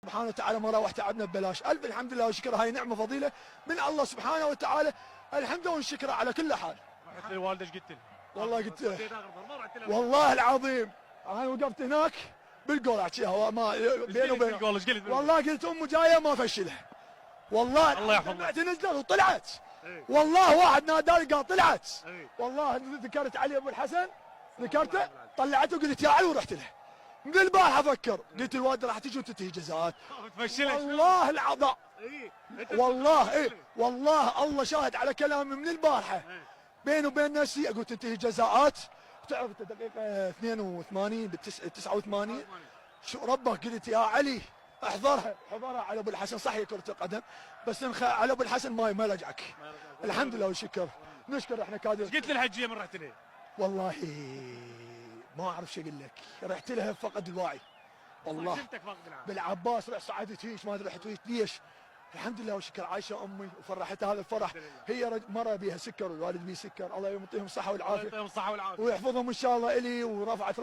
سبحانه وتعالى ما روح تعبنا ببلاش. الف الحمد لله والشكر، هاي نعمه فضيله من الله سبحانه وتعالى، الحمد لله والشكر على كل حال. رحت للوالده ايش قلت لها؟ والله قلت له والله العظيم انا وقفت هناك بالقول احكيها ما بيني وبينه، والله قلت امه جايه ما فشلها، والله الله يحفظها. نزلت وطلعت، والله واحد ناداني قال طلعت، والله ذكرت علي ابو الحسن، ذكرته طلعته وقلت يا علي ورحت له. من البارحه افكر قلت الوالده راح تجي وتنتهي جزاءات، والله العظيم والله والله الله شاهد على كلامي من البارحه بيني وبين نفسي اقول تنتهي جزاءات. تعرف انت دقيقه 82 ب 89 شو ربك قلت يا علي احضرها على ابو الحسن، صحيح كره القدم بس على ابو الحسن ما يرجعك. الحمد لله والشكر، نشكر احنا كادر. قلت للحجيه من رحت ليه؟ والله ما اعرف شو اقول لك، رحت لها فقد الوعي والله. شفتك فقد العافيه بالعباس رحت صعدت هيش ما ادري رحت هيش ليش. الحمد لله والشكر عايشه امي وفرحتها هذا الفرح. هي مره بيها سكر والوالد بيه سكر، الله يعطيهم الصحه والعافيه الله يعطيهم الصحه والعافيه ويحفظهم ان شاء الله الي ورفعت راسي.